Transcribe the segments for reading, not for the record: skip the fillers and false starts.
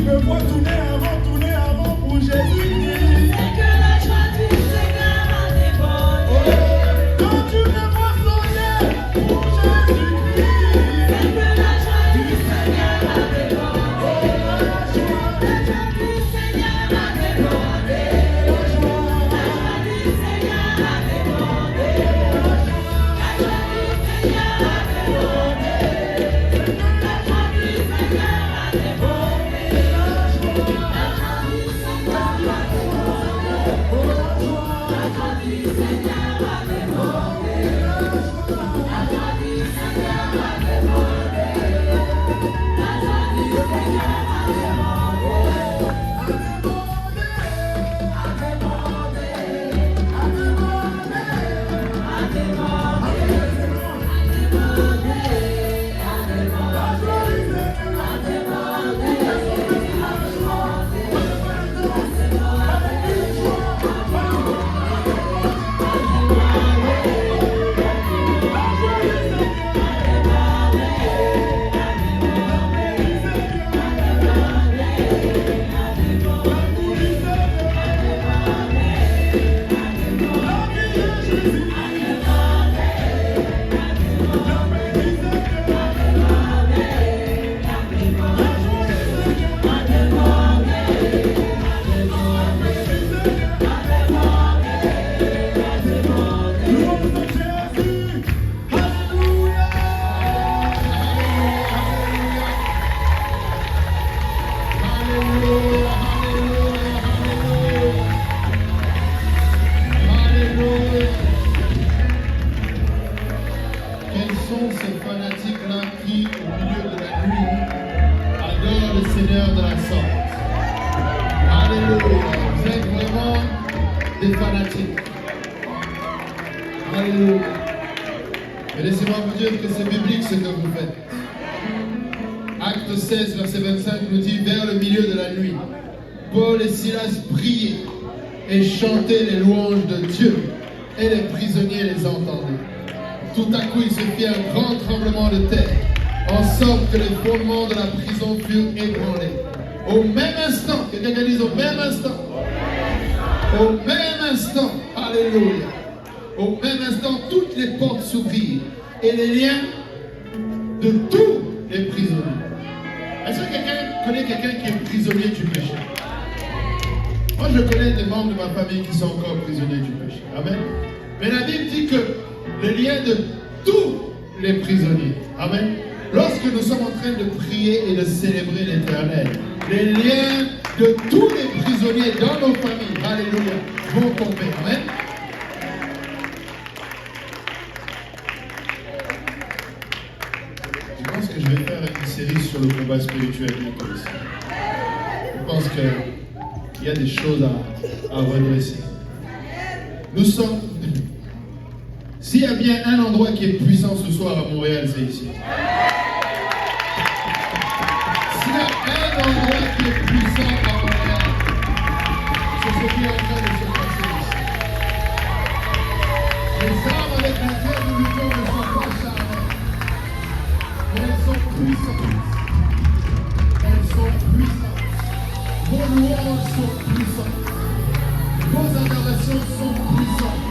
me vois tourner avant pour Jésus. C'est que la joie du Seigneur a débordé. Quand tu me vois songer pour Jésus-Christ. C'est que la joie du Seigneur a débordé. La joie du Seigneur a débordé. La joie du Seigneur a débordé. La joie du Seigneur a débordé. La joie du Seigneur a débordé. Quels sont ces fanatiques-là qui, au milieu de la nuit, adorent le Seigneur de la sorte? Alléluia. Vous êtes vraiment des fanatiques. Alléluia. Et laissez-moi vous dire que c'est biblique ce que vous faites. Acte 16, verset 25 nous dit, vers le milieu de la nuit, Paul et Silas priaient et chantaient les louanges de Dieu, et les prisonniers les entendaient. Tout à coup, il se fit un grand tremblement de terre, en sorte que les fondements de la prison furent ébranlés. Au même instant, quelqu'un dise au même instant, au même instant, alléluia, au même instant, toutes les portes s'ouvrirent et les liens de tous les prisonniers. Est-ce que quelqu'un connaît quelqu'un qui est prisonnier du péché? Moi, je connais des membres de ma famille qui sont encore prisonniers du péché. Amen. Mais la Bible dit que le lien de tous les prisonniers, amen, lorsque nous sommes en train de prier et de célébrer l'Éternel, les liens de tous les prisonniers dans nos familles, alléluia, vont tomber. Amen. Je pense que je vais faire une série sur le combat spirituel bientôt ici. Je pense qu'il y a des choses à redresser. Nous sommes... S'il y a bien un endroit qui est puissant ce soir à Montréal, c'est ici. S'il y a un endroit qui est puissant à Montréal, c'est ce qui est en train de se passer ici. Les armes avec lesquelles nous luttons ne sont pas charnelles, mais elles sont puissantes. Elles sont puissantes. Vos louanges sont puissantes. Vos adorations sont puissantes.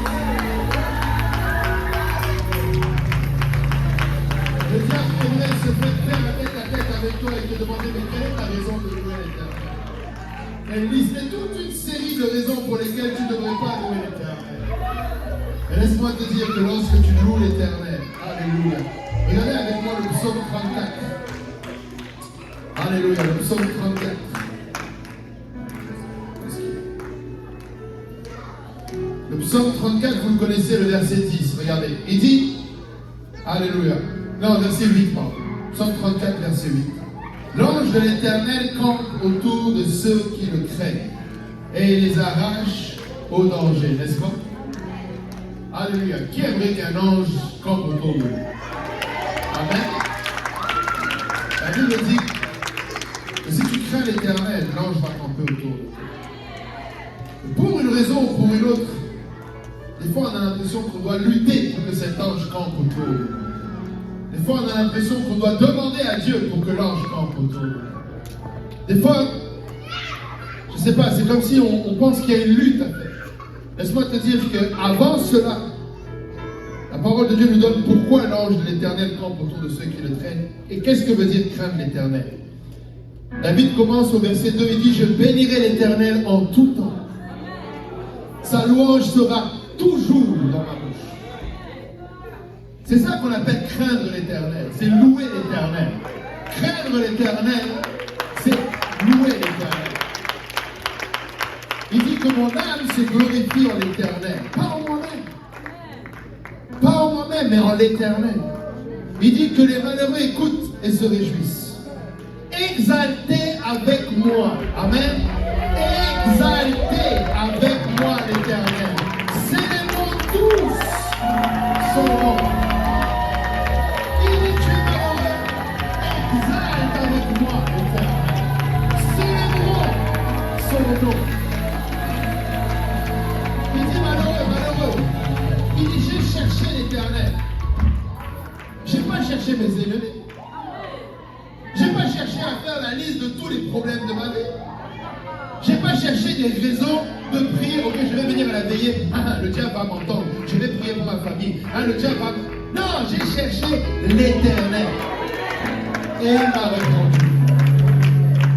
Le diable aimerait se faire la tête à tête avec toi et te demander mais quelle est ta raison de louer l'Éternel? Elle listait toute une série de raisons pour lesquelles tu ne devrais pas louer l'Éternel. Et laisse-moi te dire que lorsque tu loues l'Éternel, alléluia, regardez avec moi le psaume 34. Alléluia, le psaume 34. Le psaume 34, vous le connaissez, le verset 10. Regardez, il dit, alléluia. Non, verset 8, pardon. Psaume 34, verset 8. L'ange de l'Éternel campe autour de ceux qui le craignent et il les arrache au danger, n'est-ce pas? Alléluia. Qui aimerait qu'un ange campe autour de lui? Amen. La Bible dit que si tu crains l'Éternel, l'ange va camper autour de toi. Pour une raison ou pour une autre, des fois on a l'impression qu'on doit lutter pour que cet ange campe autour de nous. Des fois, on a l'impression qu'on doit demander à Dieu pour que l'ange campe autour de nous. Des fois, sais pas, c'est comme si on pense qu'il y a une lutte à faire. Laisse-moi te dire qu'avant cela, la parole de Dieu nous donne pourquoi l'ange de l'Éternel campe autour de ceux qui le traînent. Et qu'est-ce que veut dire craindre l'Éternel? David commence au verset 2, il dit, je bénirai l'Éternel en tout temps. Sa louange sera toujours dans ma bouche. C'est ça qu'on appelle craindre l'Éternel, c'est louer l'Éternel. Craindre l'Éternel, c'est louer l'Éternel. Il dit que mon âme se glorifie en l'Éternel, pas en moi-même. Pas en moi-même, mais en l'Éternel. Il dit que les malheureux écoutent et se réjouissent. Exaltez avec moi. Amen. Exaltez avec moi l'Éternel. Célébrons tous son nom. Il dit tu es malheureux. Exalte avec moi l'Éternel. Célébrons son nom. Il dit malheureux. Il dit j'ai cherché l'Éternel. Je n'ai pas cherché mes ennemis. Je n'ai pas cherché à faire la liste de tous les problèmes de ma vie. Je n'ai pas cherché des raisons de prier. Ok, je vais venir à la veillée. Ah, le diable va m'entendre. Je vais prier pour ma famille. Ah, le diable va... Non, j'ai cherché l'Éternel. Et il m'a répondu.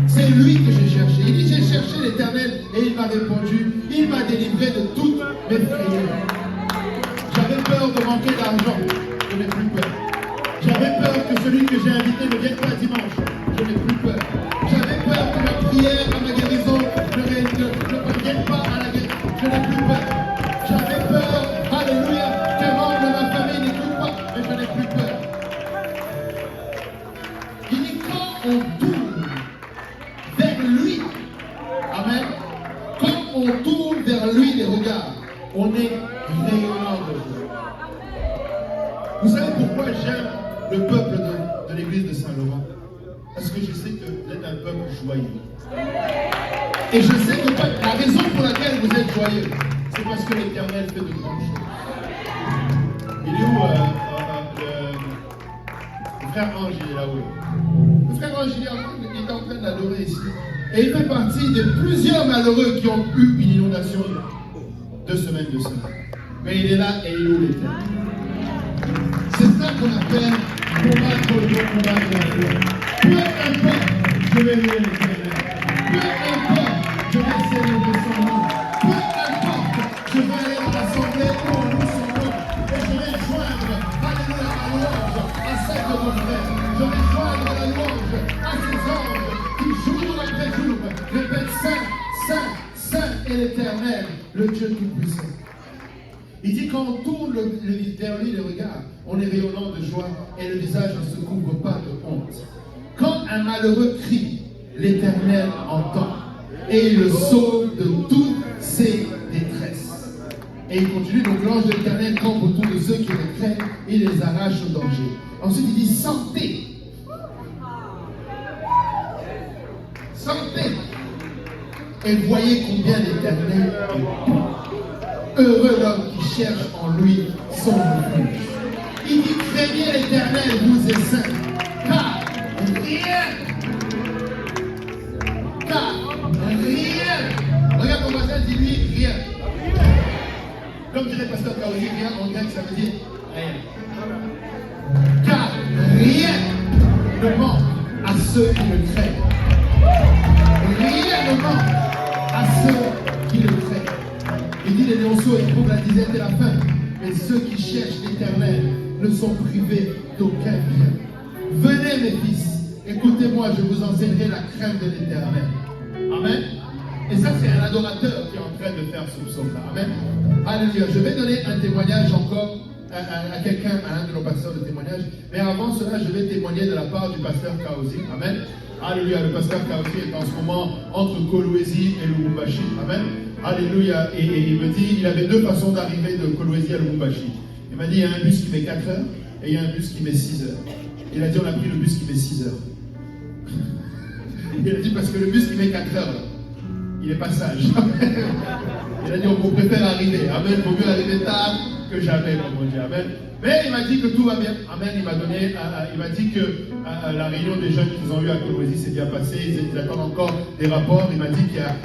C'est lui que j'ai cherché. Il dit, j'ai cherché l'Éternel et il m'a répondu. Il m'a délivré de toutes mes frayeurs. J'avais peur de manquer d'argent. Je n'ai plus peur. J'avais peur que celui que j'ai invité ne vienne pas dimanche. Je n'ai plus peur. J'avais peur que ma prière à ma guérison ne vienne pas à la guérison. Je n'ai plus peur. J'avais peur, alléluia, que membre de ma famille n'écoute pas, mais je n'ai plus peur. Il dit quand on tourne vers lui, amen, quand on tourne vers lui les regards, on est rayonnant de joie. Vous savez pourquoi j'aime le peuple de l'église de Saint-Laurent? Parce que je sais que vous êtes un peuple joyeux. Et je sais que la raison pour laquelle vous êtes joyeux, c'est parce que l'Éternel fait de grandes choses. Il est où le frère Ange, il est là-haut. Le frère Ange, il est en train d'adorer ici. Et il fait partie de plusieurs malheureux qui ont eu une inondation il y a 2 semaines de cela. Mais il est là et il loue l'Éternel. C'est ça qu'on appelle combattre le bon combat de la foi. Peu importe, je vais louer l'Éternel. Peu importe, je vais célébrer son nom. Peu importe, je vais aller à l'assemblée où on loue son nom. Et je vais joindre, alléluia, la louange à celle de mon frère. Je vais joindre la louange à ces anges qui jour après jour répètent Saint, Saint, Saint est l'Éternel, le Dieu Tout-Puissant. Il dit quand on tourne vers lui les regards, on est rayonnant de joie et le visage ne se couvre pas de honte. Quand un malheureux crie, l'Éternel entend et il le sauve de toutes ses détresses. Et il continue, donc l'ange de l'Éternel campe autour de ceux qui le craignent et les arrache au danger. Ensuite il dit sortez. Sortez et voyez combien l'Éternel est bon. Heureux l'homme qui cherche en lui son refuge. Il dit craignez l'Éternel, vous et saints, car rien, regarde ton voisin, dis-lui rien. Comme dirait Pasteur Kaozi, rien en grec ça veut dire rien. Car rien ne manque à ceux qui le craignent. Rien ne manque à ceux qui le craignent. Il dit les lionceaux éprouvent la disette et la faim, mais ceux qui cherchent l'Éternel ne sont privés d'aucun bien. Venez mes fils, écoutez-moi, je vous enseignerai la crainte de l'Éternel. Amen. Et ça c'est un adorateur qui est en train de faire ce psaume-là. Amen. Alléluia. Je vais donner un témoignage encore à quelqu'un, à un de nos pasteurs de témoignage. Mais avant cela, je vais témoigner de la part du pasteur Kaozi. Amen. Alléluia. Le pasteur Kaozi est en ce moment entre Kolwezi et Lubumbashi. Amen. Alléluia. Et il me dit, il avait 2 façons d'arriver de Kolwezi à Lubumbashi. Il m'a dit, il y a un bus qui met 4 heures et il y a un bus qui met 6 heures. Il a dit, on a pris le bus qui met 6 heures. Il a dit, parce que le bus qui met 4 heures, il est pas sage. Il a dit, on préfère arriver. Amen. Il vaut mieux arriver tard que jamais, comme on dit. Amen. Mais il m'a dit que tout va bien. Amen. Il m'a donné, il m'a dit que la réunion des jeunes qu'ils ont eu à Colombie s'est bien passée. Ils attendent encore des rapports. Il m'a dit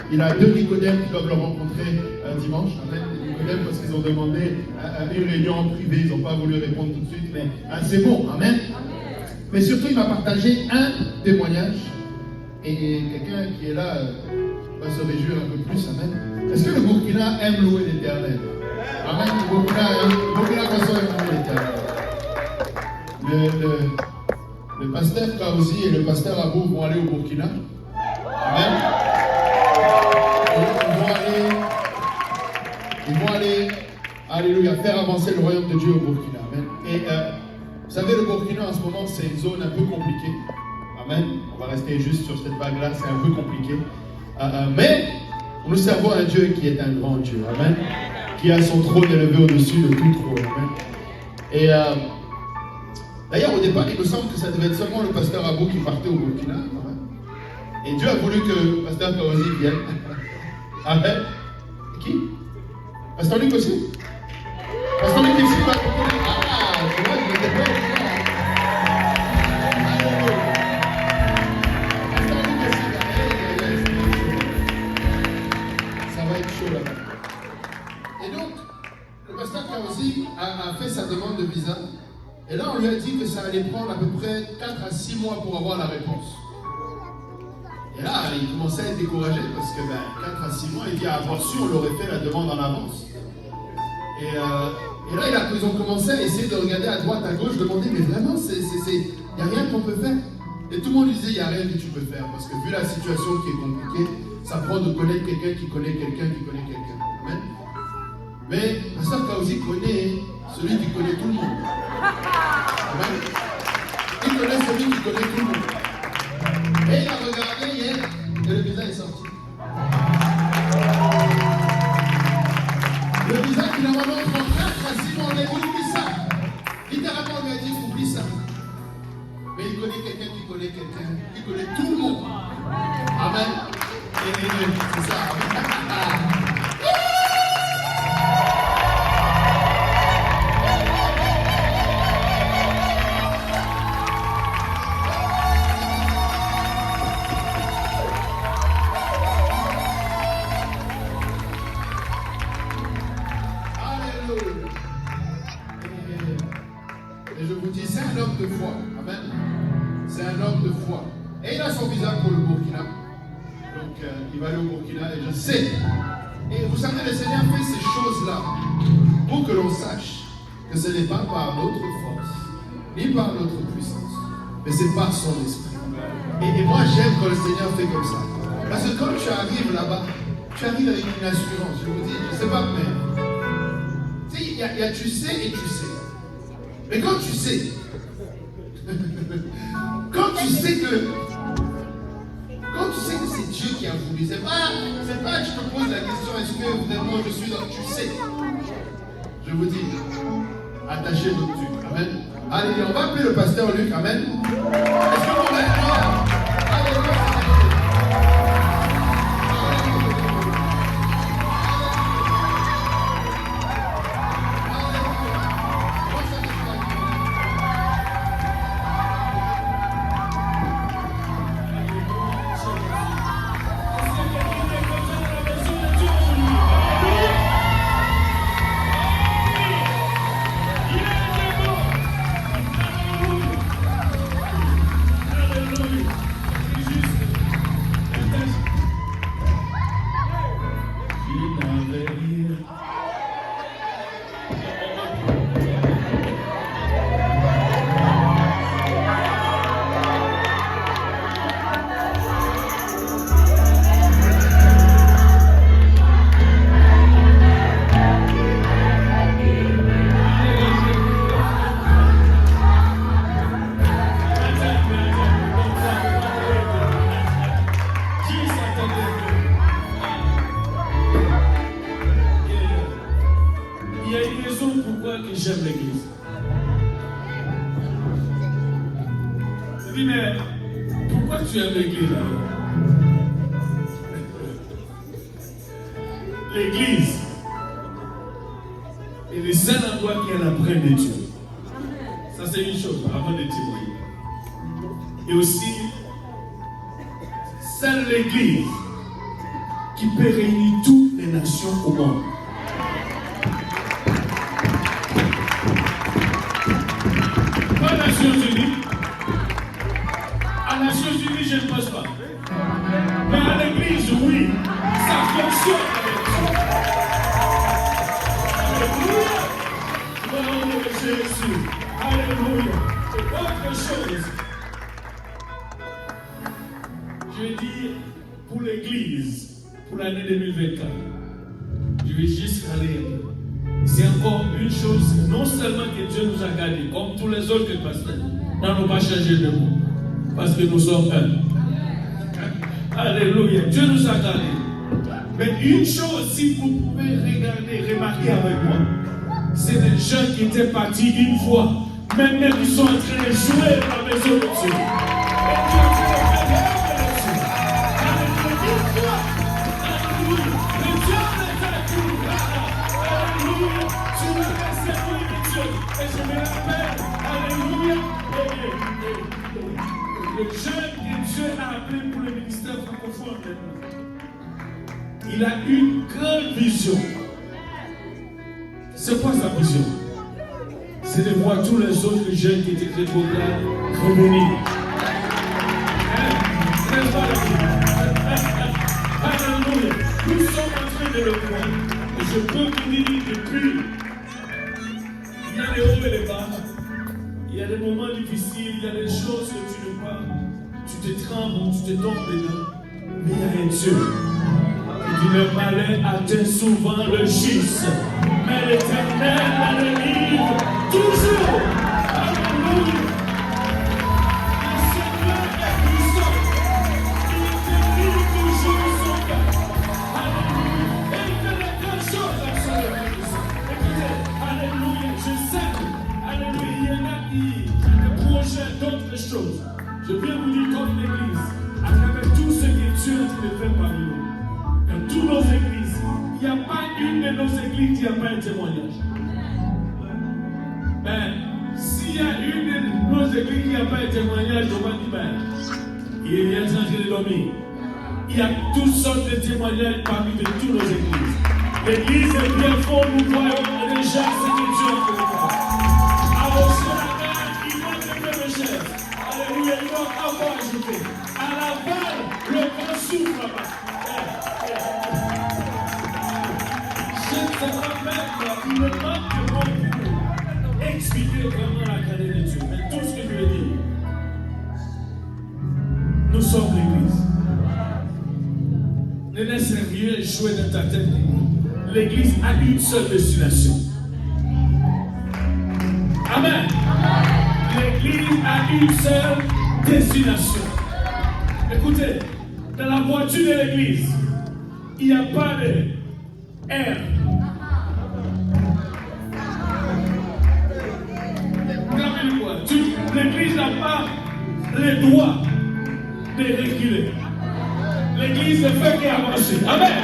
qu'il a 2 Nicodèmes qui doivent le rencontrer dimanche. Amen. Nicodèmes parce qu'ils ont demandé une réunion en privé. Ils n'ont pas voulu répondre tout de suite. Mais c'est bon. Amen. Mais surtout, il m'a partagé un témoignage. Et quelqu'un qui est là va se réjouir un peu plus. Amen. Est-ce que le Burkina aime louer l'Éternel? Amen. Le Burkina Faso aime louer l'Éternel. Le pasteur Kaozi et le pasteur Abou vont aller au Burkina. Amen. Ils vont aller, alléluia, faire avancer le royaume de Dieu au Burkina. Amen. Et vous savez, le Burkina en ce moment, c'est une zone un peu compliquée. Amen. On va rester juste sur cette vague-là, c'est un peu compliqué. Mais nous servons un Dieu qui est un grand Dieu. Amen. Qui a son trône élevé au-dessus de tout trône. Amen. Et d'ailleurs, au départ, il me semble que ça devait être seulement le pasteur Abou qui partait au Burkina. Amen. Et Dieu a voulu que le pasteur Kaozi vienne. Amen. Qui? Pasteur Luc aussi? Pasteur Luc ici va accompagner. Ah, tu vois, je n'étais pas au courant. Pasteur Luc aussi. Ça va être chaud là-bas. Et donc, le pasteur Kaozi a fait sa demande de visa. Et là, on lui a dit que ça allait prendre à peu près 4 à 6 mois pour avoir la réponse. Et là, il commençait à être découragé parce que 4 à 6 mois, il dit à avoir su, on l'aurait fait la demande en avance. Et là, ils ont commencé à essayer de regarder à droite, à gauche, demander, mais vraiment, il n'y a rien qu'on peut faire. Et tout le monde lui disait, il n'y a rien que tu peux faire. Parce que vu la situation qui est compliquée, ça prend de connaître quelqu'un qui connaît quelqu'un qui connaît quelqu'un. Amen. Mais Pasteur Kaozi connaît celui qui connaît tout le monde. Amen. Il connaît celui qui connaît tout le monde. Et il a regardé hier, et le visa est sorti. Le visa qui normalement prend 4 à 6 mois, on a dit oublie ça. Littéralement, on lui a dit oublie ça. Mais il connaît quelqu'un qui connaît quelqu'un, qui connaît tout le monde. Amen. Et c'est ça. Et je vous dis, c'est un homme de foi. Amen. C'est un homme de foi. Et il a son visa pour le Burkina. Donc, il va aller au Burkina et je sais. Et vous savez, le Seigneur fait ces choses-là pour que l'on sache que ce n'est pas par notre force, ni par notre puissance, mais c'est par son esprit. Et moi, j'aime quand le Seigneur fait comme ça. Parce que quand tu arrives là-bas, tu arrives avec une assurance. Je vous dis, je ne sais pas, mais tu sais, il y a tu sais et tu sais. Mais quand tu sais, quand tu sais que c'est Dieu qui a voulu, c'est pas que je te pose la question, est-ce que vraiment je suis dans, tu sais. Je vous dis, attachez votre Dieu. Amen. Allez, on va appeler le pasteur Luc. Amen. Est-ce que vous êtes là? Alléluia. J'aime l'église. Je dis, mais pourquoi tu aimes l'église là? L'église est le seul endroit qui est la près de Dieu. Ça, c'est une chose avant de témoigner. Et aussi, c'est l'église qui peut réunir toutes les nations au monde. Pas Nations Unies. À Nations Unies, je ne pense pas. Mais à l'église, oui, ça fonctionne avec Dieu. Alléluia. Au nom de Jésus. Alléluia. C'est autre chose. Je dis pour l'église, pour l'année 2024, je vais juste aller. C'est encore une chose, non seulement que Dieu nous a gardés, comme tous les autres pasteurs, n'allons pas changer de mot, parce que nous sommes un. Alléluia, Dieu nous a gardés. Mais une chose, si vous pouvez regarder, remarquer avec moi, c'est des gens qui étaient partis une fois, maintenant ils sont en train de jouer à la maison de Dieu. Et Dieu est en train de faire de la maison. Alléluia, une fois. Alléluia, le Dieu les a tout. Alléluia, je me laisse servir de Dieu. Et je me rappelle, alléluia, le jeune que Dieu a appelé pour le ministère francophone maintenant. Il a une grande vision. C'est quoi sa vision? C'est de voir tous les autres jeunes qui étaient rétrogrades revenir. Alléluia. Nous sommes en train de le voir. Et je peux vous dire depuis, il y a des hauts et des bas. Il y a des moments difficiles, il y a des choses que tu ne pas. Tu te trembles, tu te tombes dedans. Mais il y a un Dieu. Le malin atteint souvent le juste, mais l'Éternel la délivre toujours. Alléluia. Le Seigneur est puissant. Il délivre toujours son peuple. Alléluia. Et il fait de grandes choses à son église. Écoutez, alléluia, je sais, alléluia, il y en a qui projettent d'autres choses. Je viens vous dire comme l'église, à travers tout ce que Dieu est en train de faire parmi nous. Dans toutes nos églises, il n'y a pas une de nos églises qui n'a pas un témoignage. Mais s'il y a une de nos églises qui n'a pas un témoignage, on va dire, ben, il est en train de dormir. Il y a toutes sortes de témoignages parmi de toutes nos églises. L'église est bien forte, nous voyons déjà ce que Dieu a fait. Alors, sur la main, il manque de peu de chaises. Alléluia, il manque encore ajouter. À la balle, le grand souffle là-bas. Je ne sais pas même, il me manque de mots pour expliquer vraiment la carrière de Dieu. Mais tout ce que je veux dire, nous sommes l'église. Ne laisse rien jouer dans ta tête. L'église a une seule destination. Amen. L'église a une seule destination. Écoutez, dans la voiture de l'église, il n'y a pas de air. L'église n'a pas le droit de reculer. L'église ne fait qu'avancer. Amen.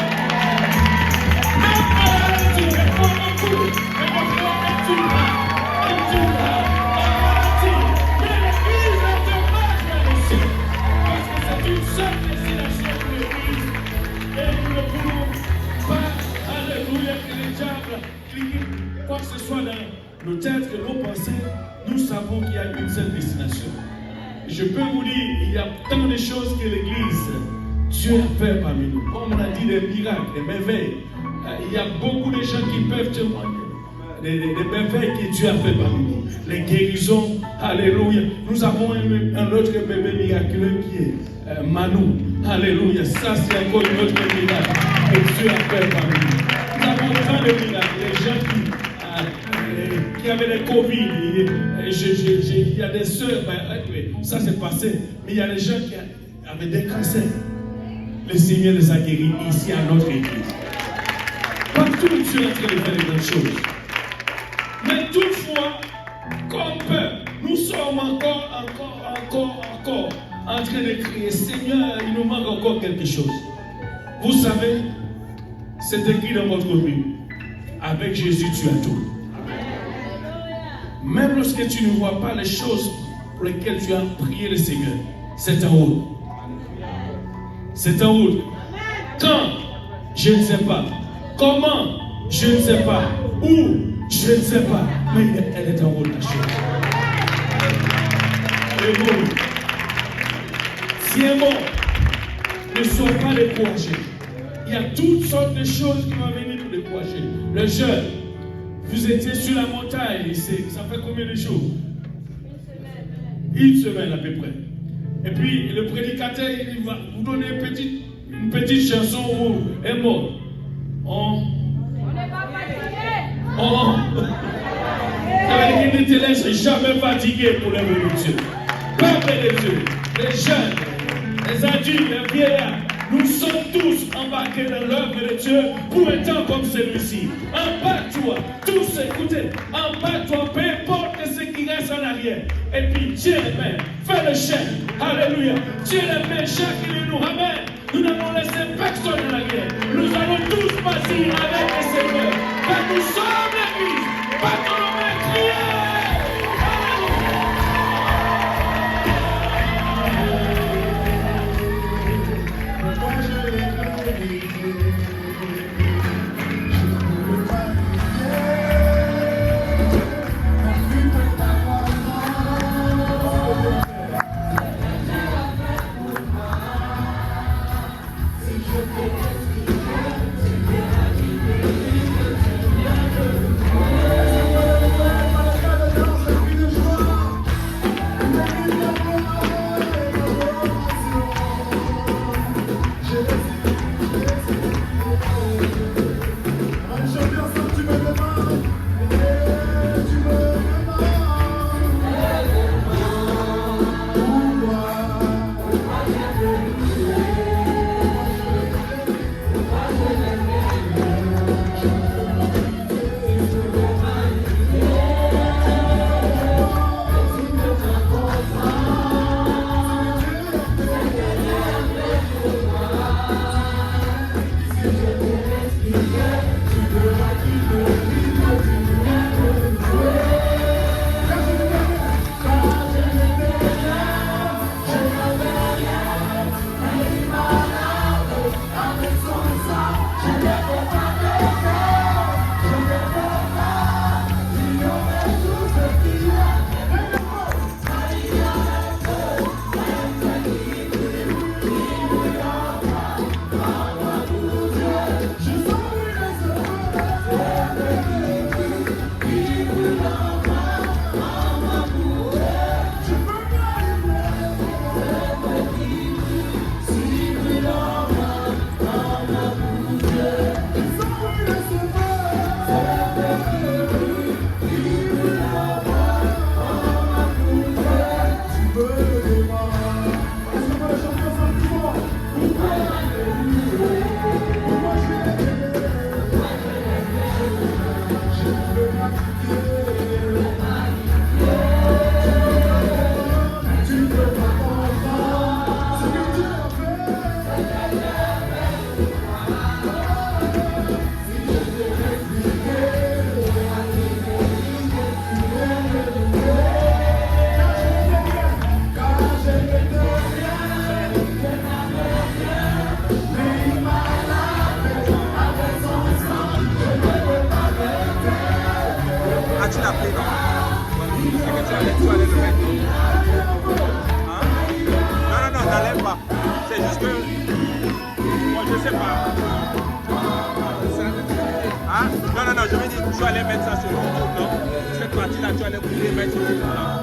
Même à la lecture, mais on en court. Mais on fait la lecture. Mais l'église ne peut pas avancer. Parce que c'est une seule destination pour l'église. Et nous ne voulons pas, alléluia, que les diables cliquent quoi que ce soit dans nos têtes, que nos pensées. Nous savons qu'il y a une seule destination. Je peux vous dire, il y a tant de choses que l'Église, Dieu a fait parmi nous. Comme on a dit, des miracles, des merveilles. Il y a beaucoup de gens qui peuvent témoigner. Des merveilles que Dieu a fait parmi nous. Les guérisons, alléluia. Nous avons un autre bébé miraculeux qui est Manu. Alléluia. Ça, c'est encore une autre miracle que Dieu a fait parmi nous. Nous avons tant de miracles. Les gens qui avaient des Covid, il y a des soeurs, ça s'est passé, mais il y a des gens qui avaient des cancers. Le Seigneur les a guéris ici à notre église. Partout, Dieu est en train de faire des bonnes choses. Mais toutefois, comme peuple, nous sommes encore en train de crier, Seigneur, il nous manque encore quelque chose. Vous savez, c'est écrit dans votre Bible. Avec Jésus, tu as tout. Même lorsque tu ne vois pas les choses pour lesquelles tu as prié le Seigneur, c'est en route. C'est en route. Quand? Je ne sais pas. Comment? Je ne sais pas. Où? Je ne sais pas. Mais elle est en route, la chose. Et vous, si un mot, ne sois pas découragé. Il y a toutes sortes de choses qui vont venir pour décourager. Le jeune, vous étiez sur la montagne, ça fait combien de jours? Une semaine à peu près. Et puis le prédicateur, il va vous donner une petite chanson ou un mot. On n'est pas fatigué. Ça ne te laisse jamais fatigué pour les de Dieu. Peuple de Dieu, les jeunes, les adultes, les vieillards, nous sommes tous embarqués dans l'œuvre de Dieu pour un temps comme celui-ci. Embarque-toi, tous écoutez, embarque-toi, peu importe ce qui reste en arrière. Et puis, Dieu les mains, fais le chef. Alléluia. Dieu les mains, chacun de nous, amen. Nous n'allons laisser personne en arrière. Nous allons tous passer avec le Seigneur. Car nous sommes l'Église. Pas qu'on en crier. Non, je vais dire, tu vas aller mettre ça sur le YouTube, non? Cette partie-là, tu vas aller couper, mettre sur le YouTube, non?